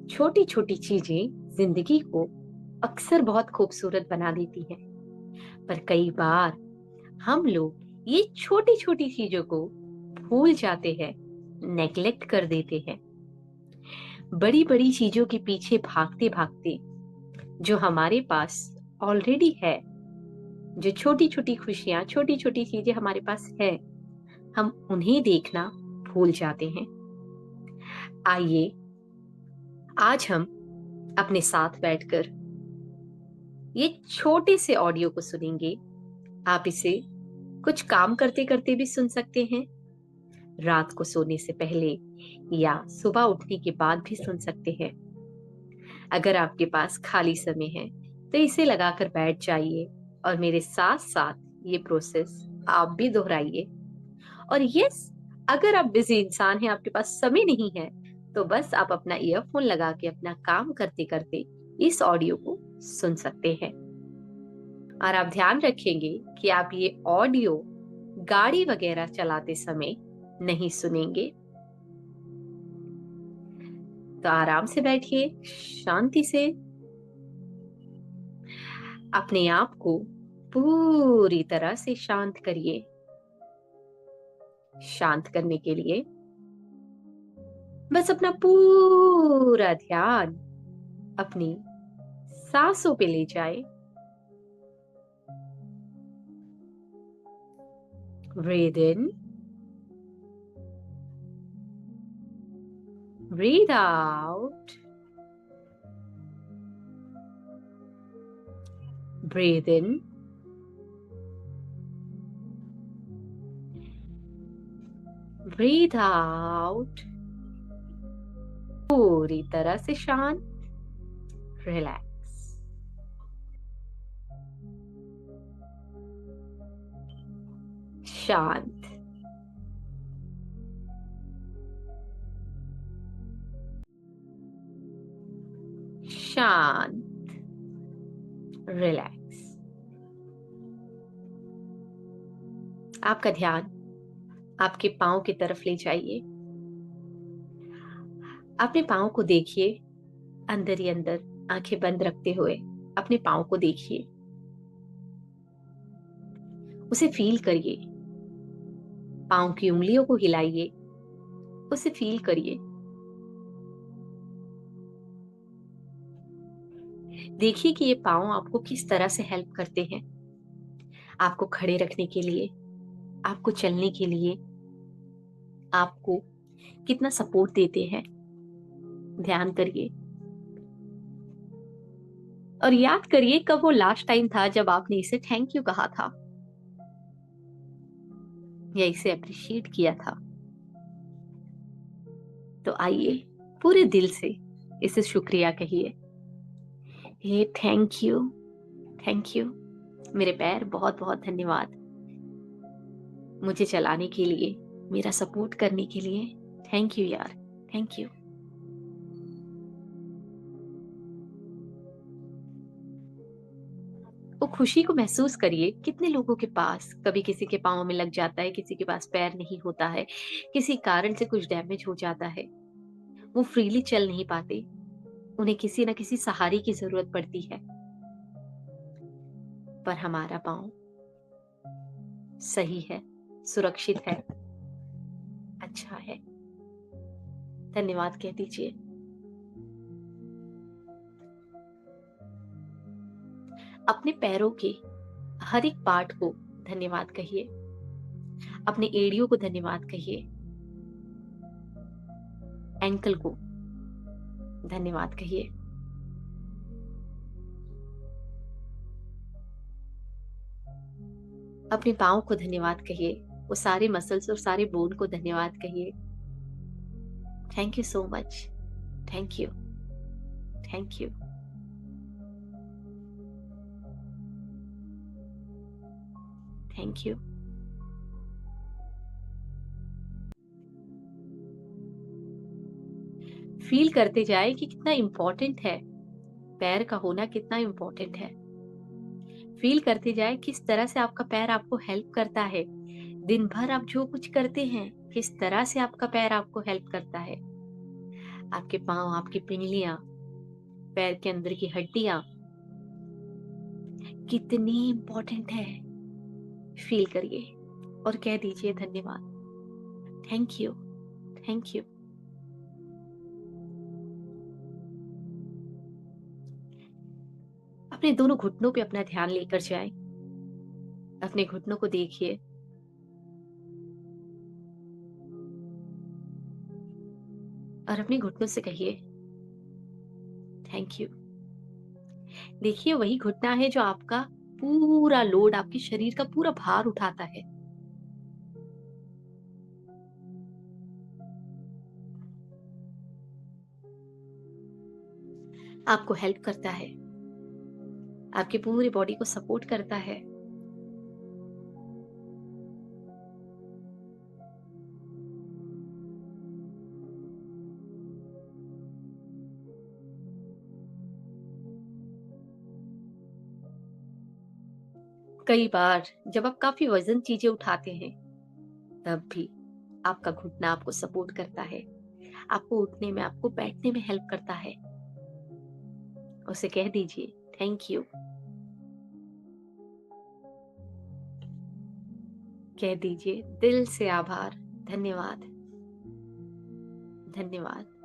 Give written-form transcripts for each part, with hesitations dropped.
छोटी छोटी चीजें जिंदगी को अक्सर बहुत खूबसूरत बना देती हैं, पर कई बार हम लोग ये छोटी छोटी चीजों को भूल जाते हैं, नेग्लेक्ट कर देते हैं। बड़ी बड़ी चीजों के पीछे भागते भागते जो हमारे पास ऑलरेडी है, जो छोटी छोटी खुशियां, छोटी छोटी चीजें हमारे पास है, हम उन्हें देखना भूल जाते हैं। आइए आज हम अपने साथ बैठकर ये छोटे से ऑडियो को सुनेंगे। आप इसे कुछ काम करते करते भी सुन सकते हैं, रात को सोने से पहले या सुबह उठने के बाद भी सुन सकते हैं। अगर आपके पास खाली समय है तो इसे लगाकर बैठ जाइए और मेरे साथ साथ ये प्रोसेस आप भी दोहराइए। और यस, अगर आप बिजी इंसान हैं, आपके पास समय नहीं है, तो बस आप अपना ईयरफोन लगा के अपना काम करते करते इस ऑडियो को सुन सकते हैं। और आप ध्यान रखेंगे कि आप ये ऑडियो गाड़ी वगैरह चलाते समय नहीं सुनेंगे। तो आराम से बैठिए, शांति से अपने आप को पूरी तरह से शांत करिए। शांत करने के लिए बस अपना पूरा ध्यान अपनी सांसों पे ले जाए। Breathe in, breathe out, breathe in, breathe out. पूरी तरह से शांत, रिलैक्स, शांत। शांत, रिलैक्स। आपका ध्यान आपके पांव की तरफ ले जाइए। अपने पांव को देखिए, अंदर ही अंदर आंखें बंद रखते हुए अपने पांव को देखिए, उसे फील करिए। पांव की उंगलियों को हिलाइए, उसे फील करिए। देखिए कि ये पांव आपको किस तरह से हेल्प करते हैं, आपको खड़े रखने के लिए, आपको चलने के लिए, आपको कितना सपोर्ट देते हैं। ध्यान करिए और याद करिए कब वो लास्ट टाइम था जब आपने इसे थैंक यू कहा था या इसे अप्रिशिएट किया था। तो आइए पूरे दिल से इसे शुक्रिया कहिए। हे थैंक यू, थैंक यू मेरे पैर, बहुत बहुत धन्यवाद मुझे चलाने के लिए, मेरा सपोर्ट करने के लिए। थैंक यू यार, थैंक यू। वो खुशी को महसूस करिए। कितने लोगों के पास कभी किसी के पाँव में लग जाता है, किसी के पास पैर नहीं होता है, किसी कारण से कुछ डैमेज हो जाता है, वो फ्रीली चल नहीं पाते, उन्हें किसी न किसी सहारे की जरूरत पड़ती है। पर हमारा पाँव सही है, सुरक्षित है, अच्छा है। धन्यवाद कह दीजिए। अपने पैरों के हर एक पार्ट को धन्यवाद कहिए। अपने एड़ियों को धन्यवाद कहिए, एंकल को धन्यवाद कहिए, अपने पाँव को धन्यवाद कहिए, वो सारे मसल्स और सारे बोन को धन्यवाद कहिए। Thank you so much, thank you, thank you, thank you. Feel करते जाए कि कितना इंपॉर्टेंट है पैर का होना, कितना इंपॉर्टेंट है। फील करते जाए किस तरह से आपका पैर आपको हेल्प करता है। दिन भर आप जो कुछ करते हैं, किस तरह से आपका पैर आपको हेल्प करता है। आपके पाँव, आपकी पिंडलियां, पैर के अंदर की हड्डियां कितनी इंपॉर्टेंट है, फील करिए और कह दीजिए धन्यवाद, थैंक यू, थैंक यू। अपने दोनों घुटनों पे अपना ध्यान लेकर जाएं। अपने घुटनों को देखिए और अपने घुटनों से कहिए थैंक यू। देखिए वही घुटना है जो आपका पूरा लोड, आपके शरीर का पूरा भार उठाता है। आपको हेल्प करता है, आपकी पूरी बॉडी को सपोर्ट करता है। कई बार जब आप काफी वजन चीजें उठाते हैं, तब भी आपका घुटना आपको सपोर्ट करता है, आपको उठने में, आपको बैठने में हेल्प करता है। उसे कह दीजिए थैंक यू, कह दीजिए दिल से आभार, धन्यवाद, धन्यवाद।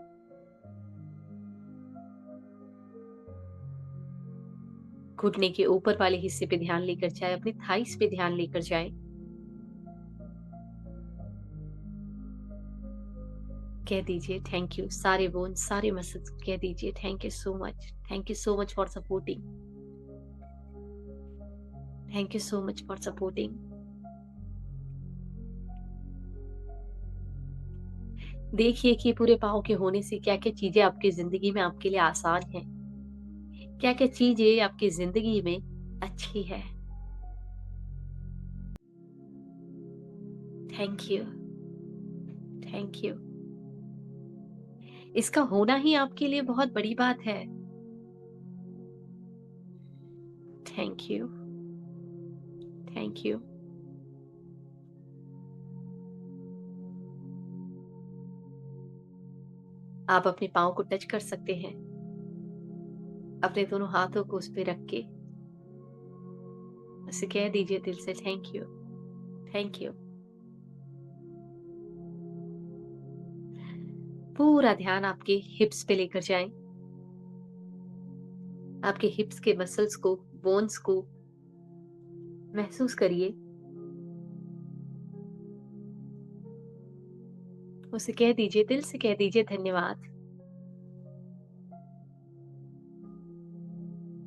घुटने के ऊपर वाले हिस्से पे ध्यान लेकर जाए, अपने थाइस पे ध्यान लेकर जाए। कह दीजिए थैंक यू, सारे बोन्स, सारे मसल्स कह दीजिए thank you so much, thank you so much for supporting, thank you so much for supporting. देखिए कि पूरे पाँव के होने से क्या-क्या चीजें आपकी जिंदगी में आपके लिए आसान हैं, क्या-क्या चीजें आपकी जिंदगी में अच्छी है। Thank you, thank you. इसका होना ही आपके लिए बहुत बड़ी बात है। Thank you, thank you. आप अपने पाँव को टच कर सकते हैं, अपने दोनों हाथों को उस पे रख के उसे कह दीजिए दिल से थैंक यू, थैंक यू। पूरा ध्यान आपके हिप्स पे लेकर जाएं, आपके हिप्स के मसल्स को, बोन्स को महसूस करिए। उसे कह दीजिए, दिल से कह दीजिए धन्यवाद।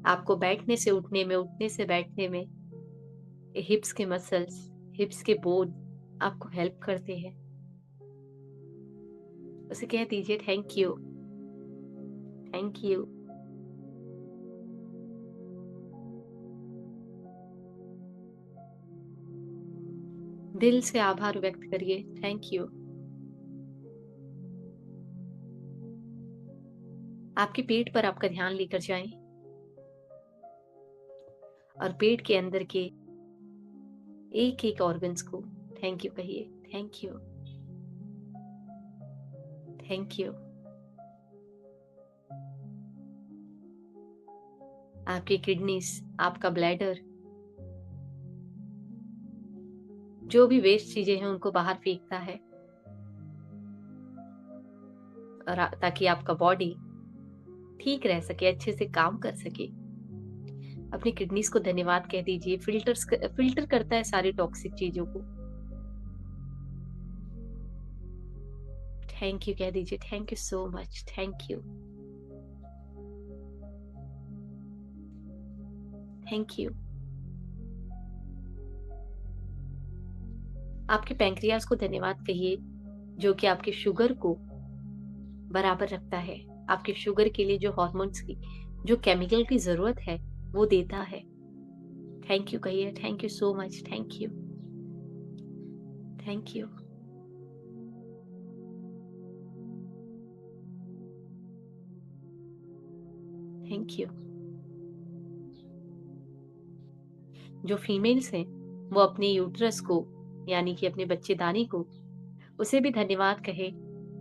आपको बैठने से उठने में, उठने से बैठने में हिप्स के मसल्स, हिप्स के बोन आपको हेल्प करते हैं। उसे कह दीजिए थैंक यू, थैंक यू। दिल से आभार व्यक्त करिए, थैंक यू। आपके पेट पर आपका ध्यान लेकर जाएं और पेट के अंदर के एक एक ऑर्गन्स को थैंक यू कहिए, थैंक यू, थैंक यू। आपकी किडनीज, आपका ब्लैडर, जो भी वेस्ट चीजें हैं उनको बाहर फेंकता है और ताकि आपका बॉडी ठीक रह सके, अच्छे से काम कर सके। अपनी किडनीज को धन्यवाद कह दीजिए, फिल्टर करता है सारी टॉक्सिक चीजों को। थैंक यू कह दीजिए, thank you so much, thank you, thank you. आपके पैंक्रियाज को धन्यवाद कहिए, जो कि आपके शुगर को बराबर रखता है, आपके शुगर के लिए जो हार्मोन्स की, जो केमिकल की जरूरत है वो देता है। थैंक यू कहिए, thank you so much, thank you, thank you. Thank you. जो फीमेल्स हैं वो अपने यूट्रस को, यानी कि अपने बच्चेदानी को, उसे भी धन्यवाद कहे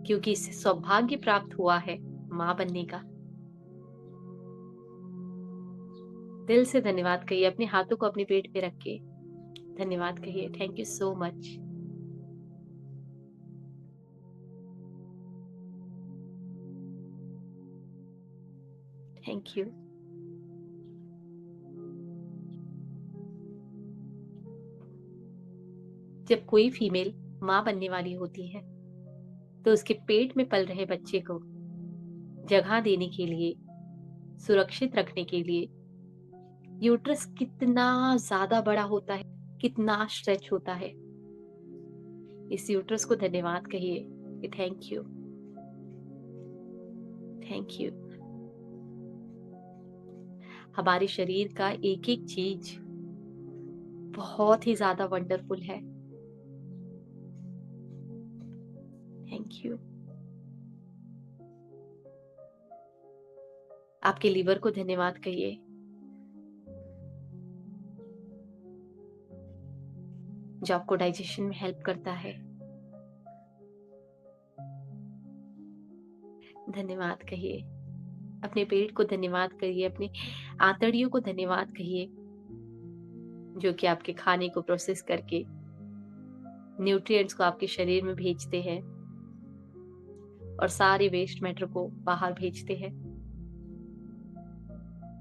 क्योंकि इससे सौभाग्य प्राप्त हुआ है माँ बनने का। दिल से धन्यवाद कहिए, अपने हाथों को अपने पेट पे रख के धन्यवाद कहिए। Thank you so much. Thank you. जब कोई फीमेल माँ बनने वाली होती है तो उसके पेट में पल रहे बच्चे को जगह देने के लिए, सुरक्षित रखने के लिए यूट्रस कितना ज्यादा बड़ा होता है, कितना स्ट्रेच होता है। इस यूट्रस को धन्यवाद कहिए कि थैंक यू, थैंक यू। हमारे शरीर का एक एक चीज बहुत ही ज्यादा वंडरफुल है। Thank you. आपके लीवर को धन्यवाद कहिए। जो आपको डाइजेशन में हेल्प करता है। धन्यवाद कहिए। अपने पेट को धन्यवाद कहिए, अपनी आंतड़ियों को धन्यवाद कहिए, जो कि आपके खाने को प्रोसेस करके न्यूट्रिएंट्स को आपके शरीर में भेजते हैं और सारे वेस्ट मैटर को बाहर भेजते हैं।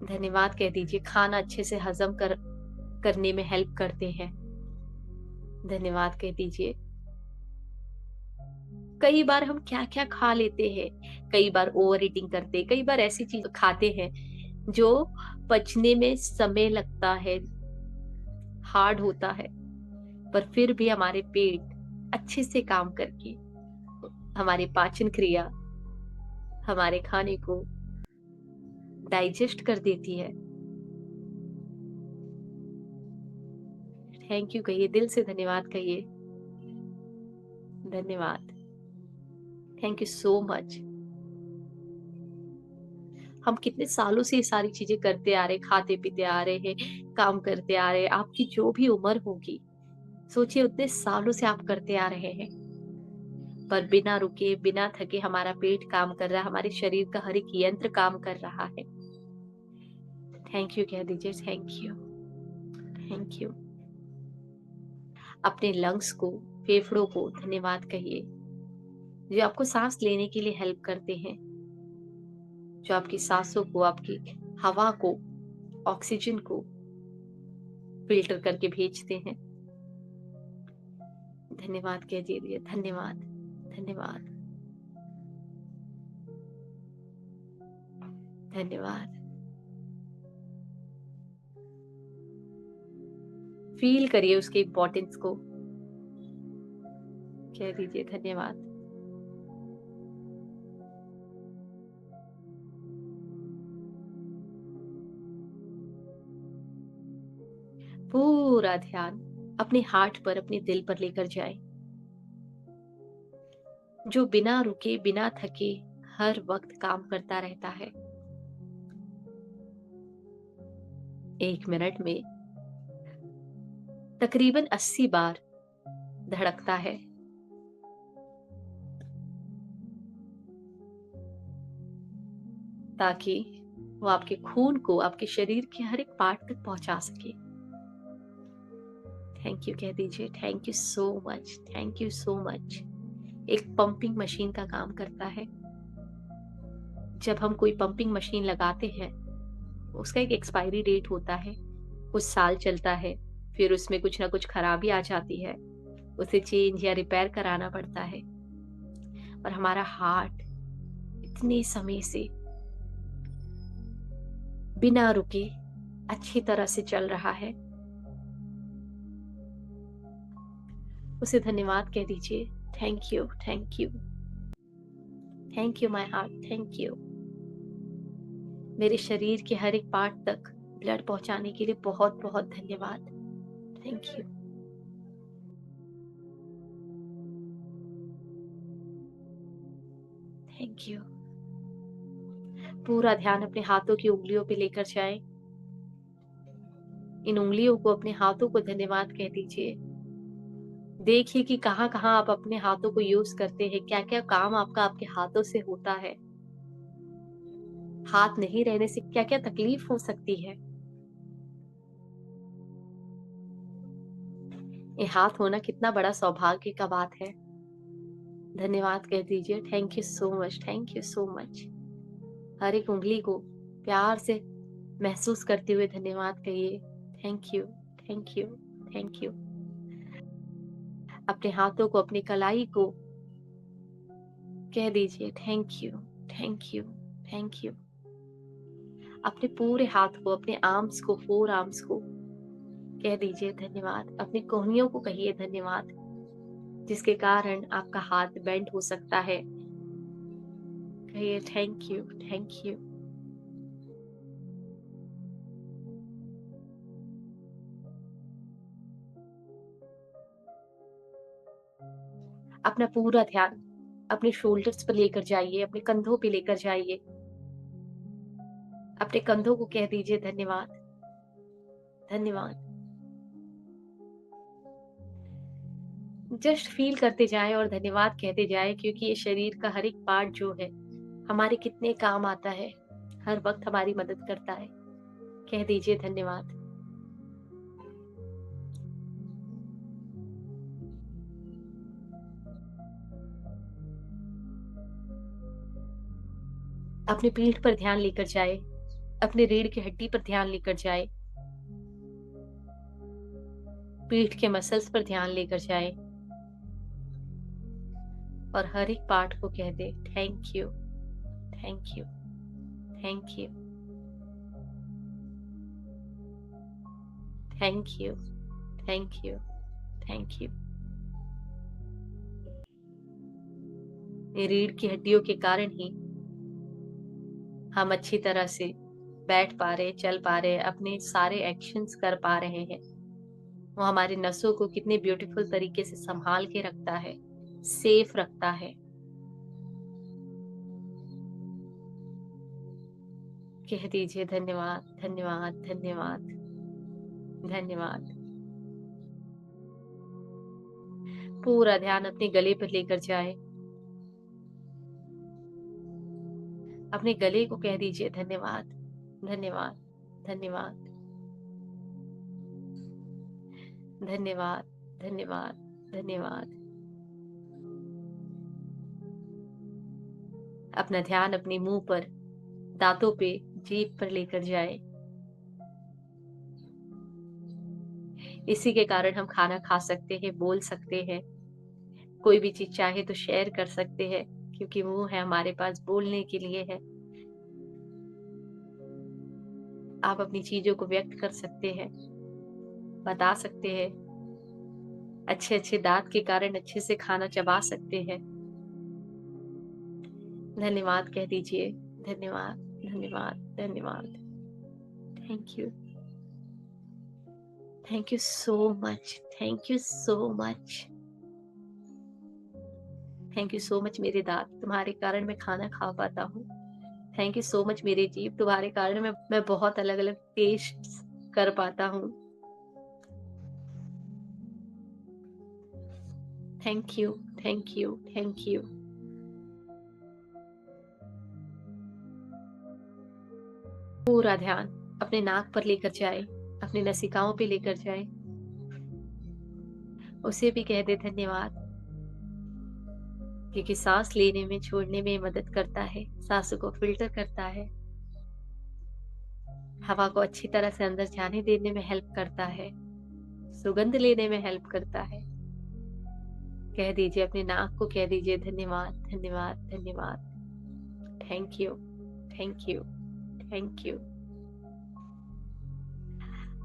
धन्यवाद कह दीजिए। खाना अच्छे से हजम करने में हेल्प करते हैं। धन्यवाद कह दीजिए। कई बार हम क्या क्या खा लेते हैं, कई बार ओवर ईटिंग करते हैं, कई बार ऐसी चीज खाते हैं जो पचने में समय लगता है, हार्ड होता है, पर फिर भी हमारे पेट अच्छे से काम करके हमारी पाचन क्रिया हमारे खाने को डाइजेस्ट कर देती है। थैंक यू कहिए, दिल से धन्यवाद कहिए। धन्यवाद। Thank you so much. हम कितने सालों से ये सारी चीजें करते आ रहे, खाते पीते आ रहे हैं, काम करते आ रहे हैं। आपकी जो भी उम्र होगी, सोचिए उतने सालों से आप करते आ रहे हैं, पर बिना रुके बिना थके हमारा पेट काम कर रहा है, हमारे शरीर का हर एक यंत्र काम कर रहा है। थैंक यू कह दीजिए। Thank you, thank you. अपने लंग्स को, फेफड़ों को धन्यवाद कहिए, जो आपको सांस लेने के लिए हेल्प करते हैं, जो आपकी सांसों को, आपकी हवा को, ऑक्सीजन को फिल्टर करके भेजते हैं। धन्यवाद कह दीजिए। धन्यवाद, धन्यवाद, धन्यवाद। फील करिए उसके इम्पोर्टेंस को। कह दीजिए धन्यवाद। पूरा ध्यान अपने हार्ट पर, अपने दिल पर लेकर जाए, जो बिना रुके बिना थके हर वक्त काम करता रहता है। 1 मिनट में तकरीबन 80 बार धड़कता है। ताकि वो आपके खून को आपके शरीर के हर एक पार्ट तक पहुंचा सके। थैंक यू कह दीजिए। Thank you so much, thank you so much. एक पंपिंग मशीन का काम करता है। जब हम कोई पंपिंग मशीन लगाते हैं, उसका एक एक्सपायरी डेट होता है, कुछ साल चलता है, फिर उसमें कुछ ना कुछ खराबी आ जाती है, उसे चेंज या रिपेयर कराना पड़ता है। और हमारा हार्ट इतने समय से बिना रुके अच्छी तरह से चल रहा है। उसे धन्यवाद कह दीजिए। Thank you, thank you, thank you my heart, thank you. मेरे शरीर के हर एक पार्ट तक ब्लड पहुंचाने के लिए बहुत बहुत धन्यवाद। Thank you. Thank you. पूरा ध्यान अपने हाथों की उंगलियों पे लेकर जाएं। इन उंगलियों को, अपने हाथों को धन्यवाद कह दीजिए, देखिए कि कहाँ कहाँ आप अपने हाथों को यूज करते हैं, क्या क्या काम आपका आपके हाथों से होता है। हाथ नहीं रहने से क्या क्या तकलीफ हो सकती है। ये हाथ होना कितना बड़ा सौभाग्य का बात है। धन्यवाद कह दीजिए, thank you so much, thank you so much. हर एक उंगली को प्यार से महसूस करते हुए धन्यवाद कहिए। Thank you, thank you, thank you. अपने हाथों को, अपनी कलाई को कह दीजिए thank you, thank you, thank you. अपने पूरे हाथ को, अपने आर्म्स को, फोर आर्म्स को कह दीजिए धन्यवाद। अपनी कोहनियों को कहिए धन्यवाद, जिसके कारण आपका हाथ बेंड हो सकता है। कहिए थैंक यू, थैंक यू। अपना पूरा ध्यान अपने शोल्डर्स पर लेकर जाइए, अपने कंधों पे लेकर जाइए। अपने कंधों को कह दीजिए धन्यवाद, धन्यवाद। जस्ट फील करते जाएं और धन्यवाद कहते जाएं, क्योंकि ये शरीर का हर एक पार्ट जो है हमारे कितने काम आता है, हर वक्त हमारी मदद करता है। कह दीजिए धन्यवाद। अपनी पीठ पर ध्यान लेकर जाए, अपने रीढ़ की हड्डी पर ध्यान लेकर जाए, पीठ के मसल्स पर ध्यान लेकर जाए और हर एक पार्ट को कह दे thank you, thank you, thank you, thank you, thank you, thank you. ये रीढ़ की हड्डियों के कारण ही हम अच्छी तरह से बैठ पा रहे, चल पा रहे, अपने सारे एक्शंस कर पा रहे हैं। वो हमारी नसों को कितने ब्यूटीफुल तरीके से संभाल के रखता है, सेफ रखता है। कह दीजिए धन्यवाद, धन्यवाद, धन्यवाद, धन्यवाद। पूरा ध्यान अपने गले पर लेकर जाए। अपने गले को कह दीजिए धन्यवाद, धन्यवाद, धन्यवाद, धन्यवाद, धन्यवाद, धन्यवाद। अपना ध्यान अपने मुंह पर, दांतों पे, जीभ पर लेकर जाए। इसी के कारण हम खाना खा सकते हैं, बोल सकते हैं, कोई भी चीज चाहे तो शेयर कर सकते हैं, क्योंकि मुंह है हमारे पास, बोलने के लिए है। आप अपनी चीजों को व्यक्त कर सकते हैं, बता सकते हैं। अच्छे अच्छे दांत के कारण अच्छे से खाना चबा सकते हैं। धन्यवाद कह दीजिए, धन्यवाद, धन्यवाद, धन्यवाद। Thank you, thank you so much, thank you so much, thank you so much मेरे दांत, तुम्हारे कारण मैं खाना खा पाता हूँ। थैंक यू सो मच मेरी जीभ, तुम्हारे कारण मैं बहुत अलग अलग टेस्ट कर पाता हूँ। Thank you, thank you, thank you. पूरा ध्यान अपने नाक पर लेकर जाए, अपनी नसिकाओं पे लेकर जाए। उसे भी कह दे धन्यवाद, क्योंकि सांस लेने में, छोड़ने में मदद करता है, सांसों को फिल्टर करता है, हवा को अच्छी तरह से अंदर जाने देने में हेल्प करता है, सुगंध लेने में हेल्प करता है। कह दीजिए, अपने नाक को कह दीजिए धन्यवाद, धन्यवाद, धन्यवाद। Thank you, thank you, thank you.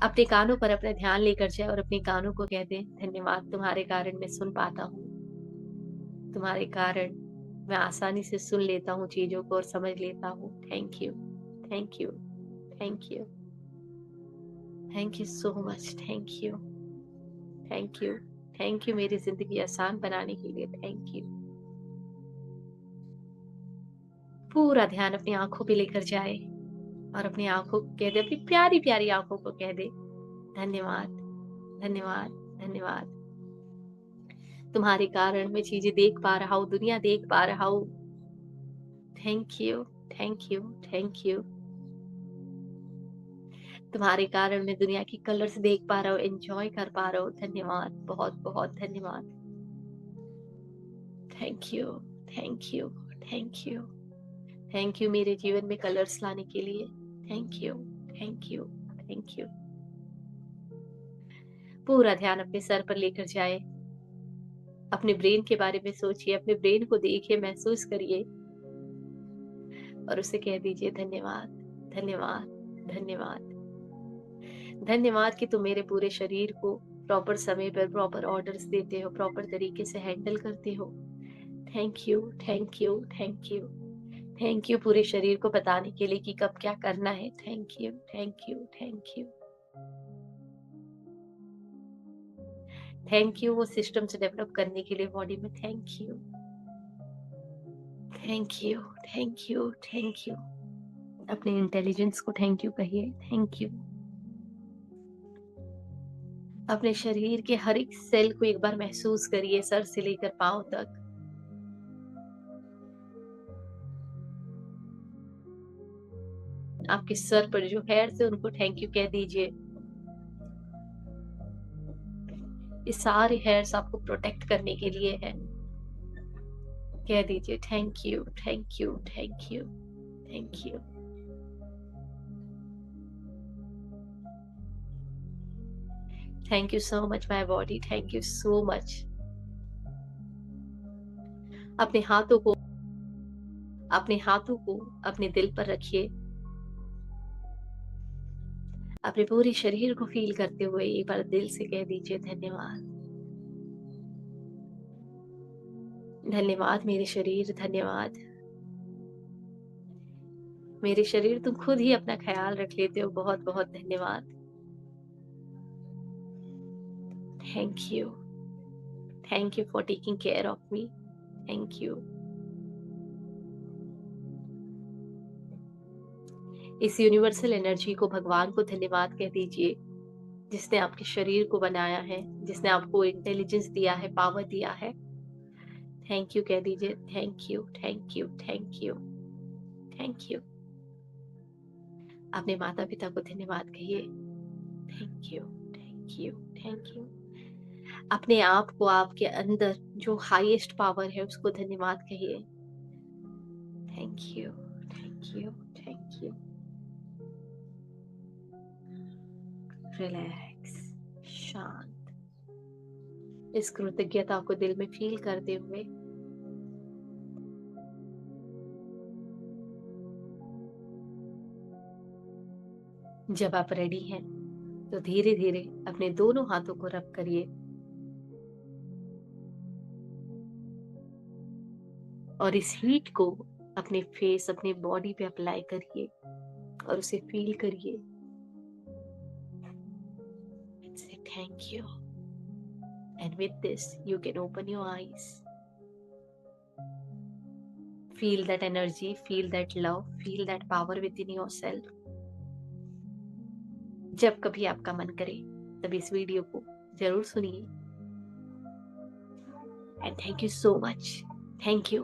अपने कानों पर अपना ध्यान लेकर जाए और अपने कानों को कह दें धन्यवाद, तुम्हारे कारण मैं सुन पाता हूँ, तुम्हारे कारण मैं आसानी से सुन लेता हूँ चीजों को और समझ लेता हूँ। Thank you, thank you, thank you, thank you so much, thank you, thank you, thank you मेरी जिंदगी आसान बनाने के लिए, थैंक यू। पूरा ध्यान अपनी आंखों पे लेकर जाए और अपनी आंखों को कह दे, अपनी प्यारी प्यारी आंखों को कह दे धन्यवाद, धन्यवाद, धन्यवाद। तुम्हारे कारण मैं चीजें देख पा रहा हूँ, दुनिया देख पा रहा हूँ। Thank you, thank you, thank you. तुम्हारे कारण मैं दुनिया की कलर्स देख पा रहा हूँ, एंजॉय कर पा रहा हूँ। धन्यवाद, बहुत बहुत धन्यवाद। Thank you, thank you, thank you, thank you मेरे जीवन में कलर्स लाने के लिए। Thank you, thank you, thank you. पूरा ध्यान अपने सर पर लेकर जाए। अपने ब्रेन के बारे में सोचिए, अपने ब्रेन को देखिए, महसूस करिए और उसे कह दीजिए धन्यवाद, धन्यवाद, धन्यवाद। धन्यवाद कि तुम मेरे पूरे शरीर को प्रॉपर समय पर प्रॉपर ऑर्डर्स देते हो, प्रॉपर तरीके से हैंडल करते हो। Thank you, thank you, thank you, thank you पूरे शरीर को बताने के लिए कि कब क्या करना है। Thank you, thank you, thank you, thank you वो सिस्टम्स डेवलप करने के लिए बॉडी में। Thank you, thank you, thank you, thank you. अपने इंटेलिजेंस को थैंक यू कहिए। Thank you. अपने शरीर के हर एक सेल को एक बार महसूस करिए, सर से लेकर पांव तक। आपके सर पर जो हेयर्स है उनको थैंक यू कह दीजिए। ये सारे हेयर्स आपको प्रोटेक्ट करने के लिए है। कह दीजिए thank you, thank you, thank you, thank you. Thank you so much my body, thank you so much. अपने हाथों को अपने दिल पर रखिए। अपने पूरे शरीर को फील करते हुए एक बार दिल से कह दीजिए धन्यवाद, धन्यवाद मेरे शरीर, धन्यवाद मेरे शरीर, तुम खुद ही अपना ख्याल रख लेते हो। बहुत बहुत धन्यवाद। Thank you, thank you for taking care of me. Thank you. इस यूनिवर्सल एनर्जी को, भगवान को धन्यवाद कह दीजिए, जिसने आपके शरीर को बनाया है, जिसने आपको इंटेलिजेंस दिया है, पावर दिया है। थैंक यू कह दीजिए। Thank you, thank you, thank you, thank you. अपने माता पिता को धन्यवाद कहिए। Thank you, thank you, thank you. अपने आप को, आपके अंदर जो हाईएस्ट पावर है उसको धन्यवाद कहिए। Thank you, thank you, thank you. Relax, शांत, इस कृतज्ञता को दिल में फील करते हुए जब आप रेडी हैं तो धीरे धीरे अपने दोनों हाथों को रब करिए और इस हीट को अपने फेस, अपने बॉडी पे अप्लाई करिए और उसे फील करिए। से thank you and with this you can open your eyes. Feel that energy, feel that love, feel that power with in your self. जब कभी आपका मन करे तब इस वीडियो को जरूर सुनिए। And thank you so much. Thank you.